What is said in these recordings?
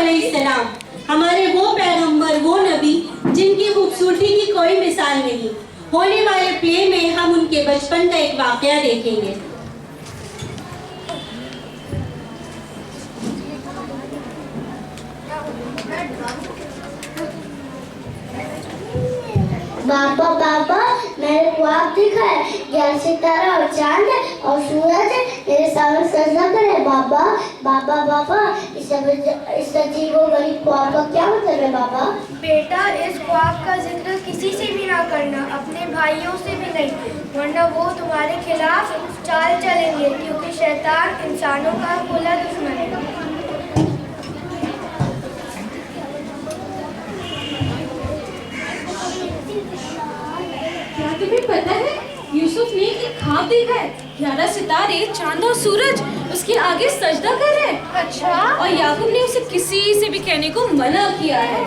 अलैहिस्सलाम, हमारे वो पैगंबर, वो नबी जिनकी खूबसूरती की कोई मिसाल नहीं। होने वाले प्ले में हम उनके बचपन का एक वाकया देखेंगे। बाबा बाबा, मैंने ख्वाब देखा है, यहाँ सितारा और चांद है और सूरज है, मेरे सामने सजदा करे। बाबा बाबा बाबा, इस अजीब व गरीब ख्वाब का क्या मतलब है बाबा? बेटा, इस ख्वाब का जिक्र किसी से भी ना करना, अपने भाइयों से भी नहीं, वरना वो तुम्हारे खिलाफ चाल चलेंगे, क्योंकि शैतान इंसानों का खुला दुश्मन है। क्या तुम्हें पता है, यूसुफ ने एक ख्वाब देखा है, 11 सितारे, चांद और सूरज उसके आगे सजदा कर रहे हैं। अच्छा। और याकूब ने उसे किसी से भी कहने को मना किया है।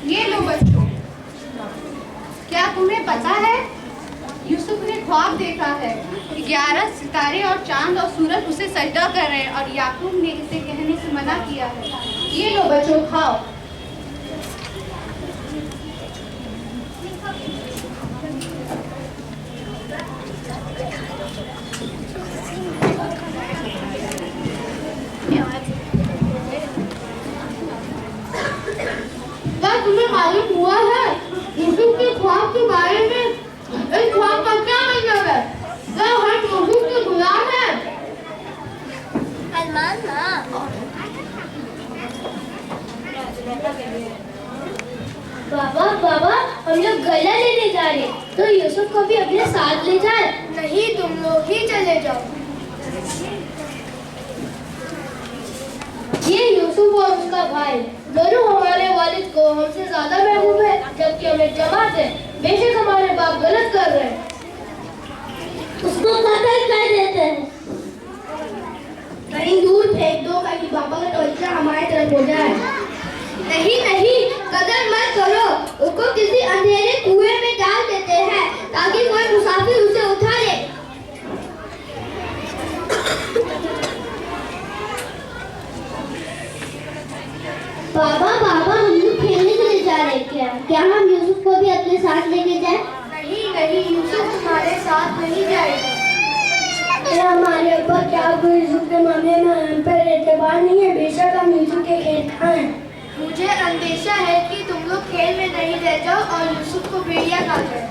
ये लो बच्चों, क्या तुम्हें पता है, यूसुफ ने ख्वाब देखा है कि 11 सितारे और चांद और सूरज उसे सजदा कर रहे हैं और याकूब ने इसे कहने से मना किया है। ये लो बच्चों, खाओ। क्या तुम्हें मालूम हुआ है यूसुफ के ख्वाब के बारे में? इस ख्वाब का क्या मतलब है? क्या हम यूसुफ के गुलाम हैं? बाबा बाबा, हम लोग गला लेने जा रहे हैं, तो यूसुफ को भी अपने साथ ले जाए। नहीं, तुम लोग ही चले जाओ। ये यूसुफ और उसका भाई दोनों हमारे वालिद को हमसे ज्यादा महबूब है, जबकि हमें जमात है। बेशक हमारे बाप गलत कर रहे हैं, उसको कत्ल कर देते हैं। कहीं दूर फेंक दो, कहीं बाबा का तवज्जो हमारी तरफ हो जाए। नहीं नहीं, कत्ल मत करो, उसको किसी अंधेरे कुएं में डाल देते हैं ताकि कोई मुसाफिर उसे उठा ले। बाबा बाबा, हम लोग खेलने के लिए जा रहे हैं, क्या हम यूसुफ को भी अपने साथ लेके जाए? नहीं नहीं, यूसुफ तुम्हारे साथ नहीं जाएगा। हमारे ऊपर क्या कोई यूसुफ के मामले में हम पर एतबार नहीं है, बेशक हम यूसुफ के खेल खाएं। मुझे अंदेशा है कि तुम लोग खेल में नहीं रह जाओ और यूसुफ को भेड़िया खा जाए।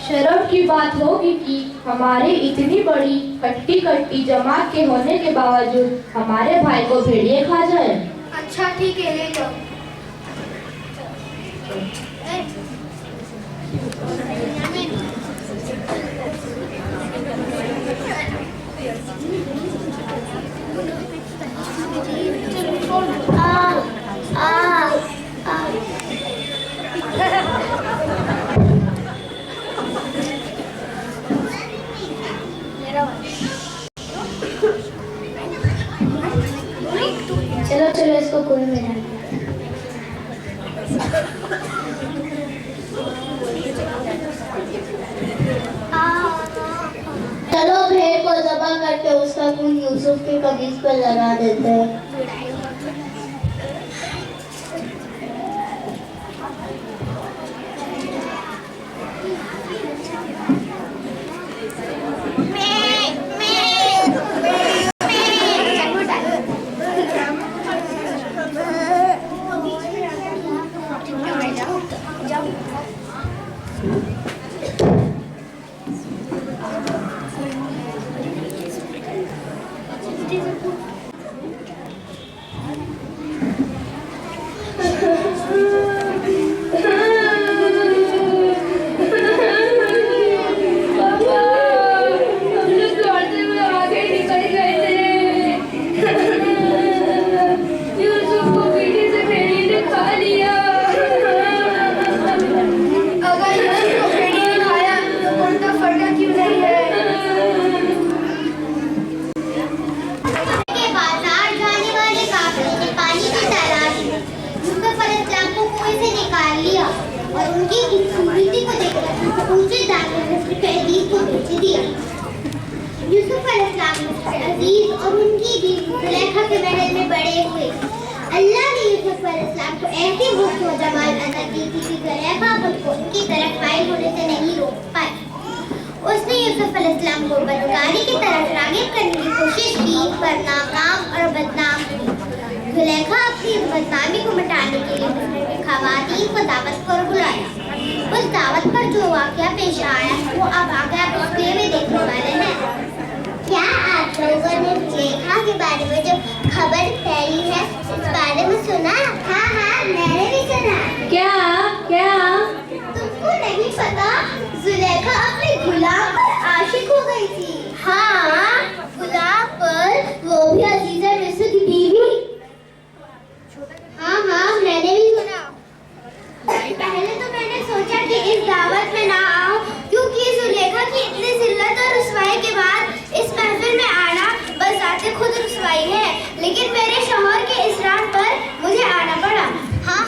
शर्म की बात होगी कि हमारी इतनी बड़ी कट्टी कट्टी जमात के होने के बावजूद हमारे भाई को भेड़िए खा जाए। अच्छा ठीक है, ले जाओ। चलो चलो, इसको कुएं में डाल दो। चलो भेड़ को ज़बह करके उसका खून यूसुफ के कमीज पर लगा देते हैं। यूसुफ अलैहिस्सलाम को कुएं से निकाल लिया और उनकी खूबसूरती को देखकर ऊंचे दामों में मिस्र के अजीज को बेच दिया। यूसुफ अलैहिस्सलाम मिस्र के अजीज और उनकी बीवी जुलेखा के महल में बड़े हुए। अल्लाह ने यूसुफ अलैहिस्सलाम को ऐसी हुस्न और जमाल अता की थी कि जुलेखा खुद को उनकी तरफ माइल होने से नहीं रोक पाई। उसने यूसुफ अलैहिस्सलाम को बदकारी की तरफ राग़िब करने की कोशिश की पर नाकाम और बदनाम हुई। जुलेखा अपनी बदनामी को मिटाने के लिए मिस्र की ख़वातीन को दावत पर बुलाया। उस दावत पर जो वाक़या पेश आया वो अब आगे आप इसलिए में देखने वाले हैं। क्या आप लोगों ने जुलेखा के बारे में जो खबर फैली है इस बारे में सुना? हाँ हाँ, मैंने भी सुना। क्या क्या तुमको नहीं पता? जुलेखा अपने गुलाम पर आशिक हो गई थी। हाँ, गुलाम पर, वो भी अजीजा मिस्र की बीवी। हाँ हाँ, मैंने भी सुना। पहले तो मैंने सोचा कि इस दावत में ना आऊं क्योंकि जुलेखा की इतनी जिल्लत और रुसवाई के बाद इस महफिल में आना बस आते खुद रुसवाई है, लेकिन मेरे शौहर के इसरार पर मुझे आना पड़ा। हाँ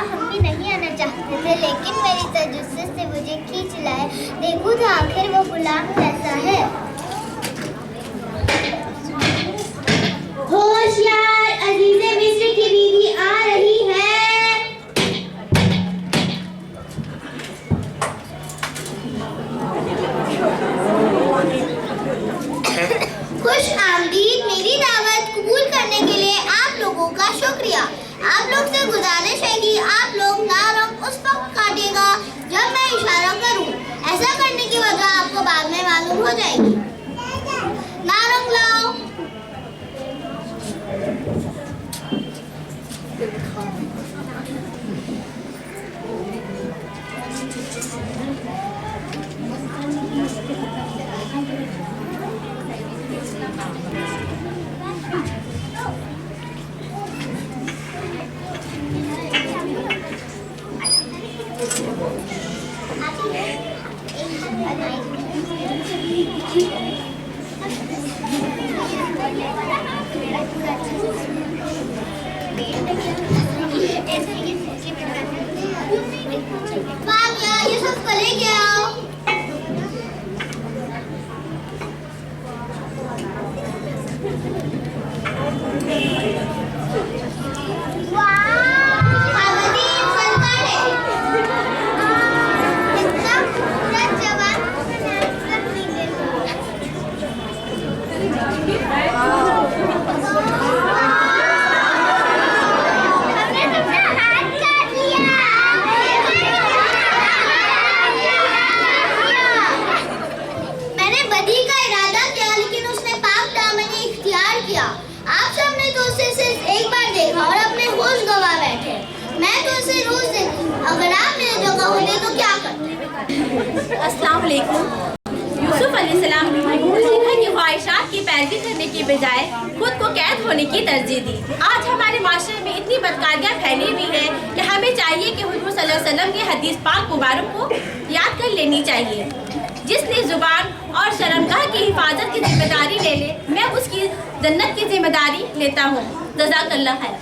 हम भी नहीं आना चाहते थे, लेकिन मेरी तजस्सुस से मुझे खींच लाए। देखूं तो आखिर वो गुलाम कैसा है। होशियार, अजीज़े मिस्र की बीवी आ रही है। खुश आमदीद। मेरी दावत कबूल करने के लिए आप लोगों का शुक्रिया। आप लोग से गुजारिश है कि आप लोग नारंग उस वक्त काटेगा जब मैं इशारा करूं। ऐसा करने की वजह आपको बाद में मालूम हो जाएगी। नारंग लाओ। यूसुफ को लेके आओ। अस्सलाम वालेकुम। यूसुफ अलैहिस्सलाम जुलेखा की ख्वाहिशात की पैरवी करने की बजाय खुद को कैद होने की तरजीह दी। आज हमारे माशरे में इतनी बदकारियाँ फैली हुई है कि हमें चाहिए कि हुज़ूर सल्लल्लाहु अलैहि वसल्लम की हदीस पाक मुबारक को याद कर लेनी चाहिए। जिसने ज़ुबान और शर्मगाह की हिफाजत की जिम्मेदारी ले ले, मैं उसकी जन्नत की जिम्मेदारी लेता हूँ। जज़ाकल्लाह खैर।